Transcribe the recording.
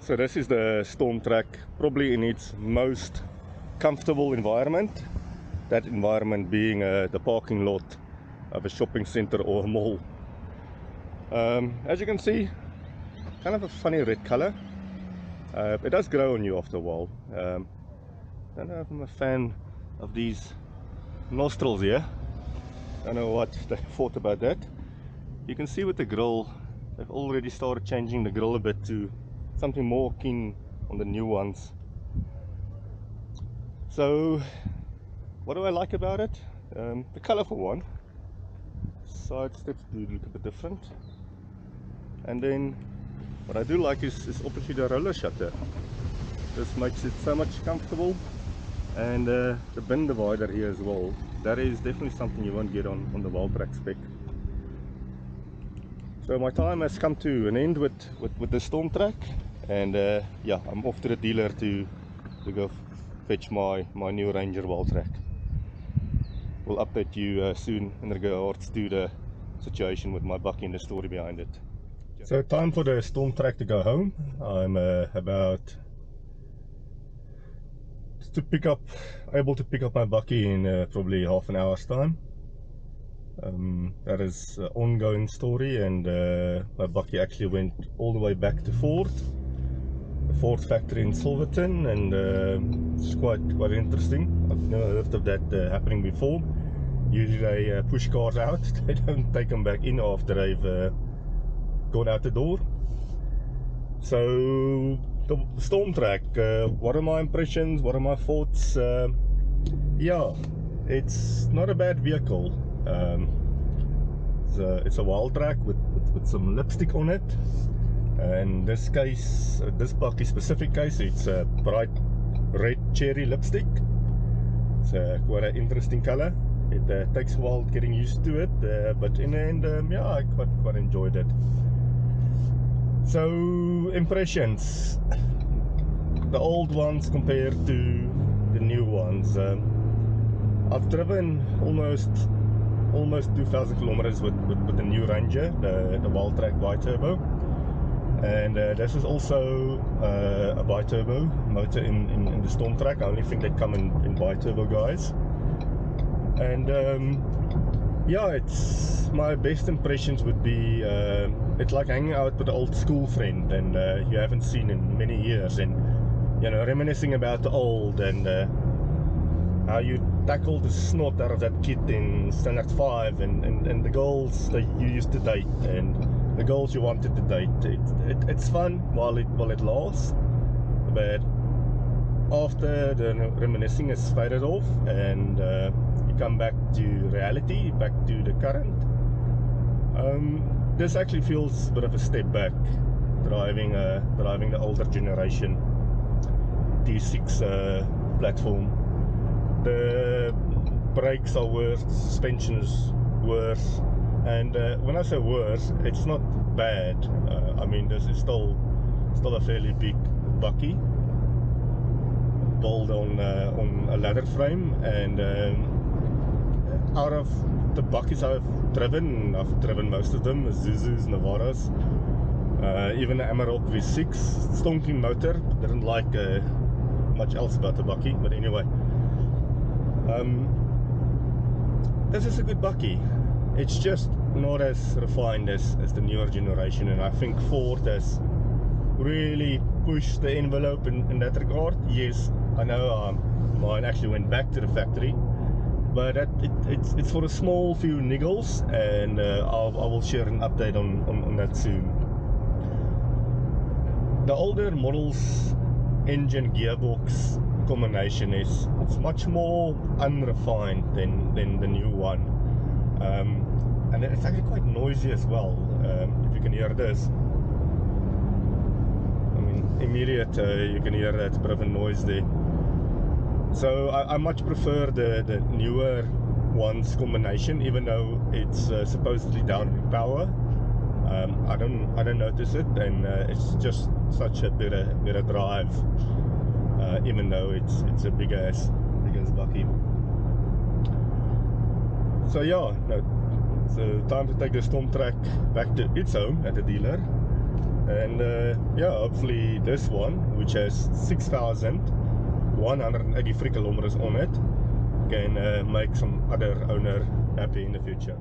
So this is the Stormtrak, probably in its most comfortable environment. That environment being the parking lot of a shopping center or a mall. As you can see, kind of a funny red color. It does grow on you after a while. Don't know if I'm a fan of these nostrils here. Don't know what they thought about that. You can see with the grill, they've already started changing the grill a bit to something more keen on the new ones. So what do I like about it? The color for one. Side steps do look a bit different. And then what I do like is obviously the roller shutter. This makes it so much comfortable. And the bin divider here as well. That is definitely something you won't get on the Wildtrak spec. So my time has come to an end with the Stormtrak, and yeah, I'm off to the dealer to go fetch my new Ranger Wildtrak. We'll update you soon in regards to the situation with my Bakkie and the story behind it. So time for the Stormtrak to go home. I'm about able to pick up my Bakkie in probably half an hour's time. That is an ongoing story, and my Bakkie actually went all the way back to Ford, the Ford factory in Silverton, and it's quite interesting. I've never heard of that happening before. Usually they push cars out, they don't take them back in after they've gone out the door. So the Stormtrak, what are my impressions, what are my thoughts? Yeah, it's not a bad vehicle. It's a Wildtrak with some lipstick on it. In this case, this Bakkie specific case, it's a bright red cherry lipstick. It's quite an interesting color. It takes a while getting used to it, but in the end, yeah, I quite enjoyed it. So impressions, the old ones compared to the new ones. I've driven almost 2,000 kilometers with the new Ranger, the Wildtrak bi-turbo, and this is also a bi-turbo motor in the Stormtrak. I only think they come in bi-turbo guys, and yeah, it's my best impressions would be it's like hanging out with an old school friend and you haven't seen in many years, and you know, reminiscing about the old and how you tackled the snot out of that kid in standard 5, and the girls that you used to date and the girls you wanted to date. It's fun while it lasts, but after the reminiscing is faded off and you come back to reality, back to the current, this actually feels a bit of a step back, driving the older generation D6 platform. The brakes are worse, suspension is worse, and when I say worse, it's not bad. I mean, this is still a fairly big Bakkie, built on a ladder frame, and out of the Bakkies I've driven most of them, Zuzus, Navaras, even the Amarok V6, stonking motor. Didn't like much else about the Bakkie, but anyway. This is a good Bakkie. It's just not as refined as the newer generation, and I think Ford has really pushed the envelope in that regard. Yes, I know mine actually went back to the factory, but it's for a small few niggles, and I will share an update on that soon. The older models engine gearbox combination it's much more unrefined than the new one, and it's actually quite noisy as well. If you can hear this, I mean, immediate you can hear that bit of a noise there. So I much prefer the newer ones combination, even though it's supposedly down in power. I don't notice it, and it's just such a better drive. Even though it's a big ass Bakkie. So yeah, no, so time to take the Stormtrak back to its home at the dealer. And yeah, hopefully this one, which has 6,183 kilometers on it, can make some other owner happy in the future.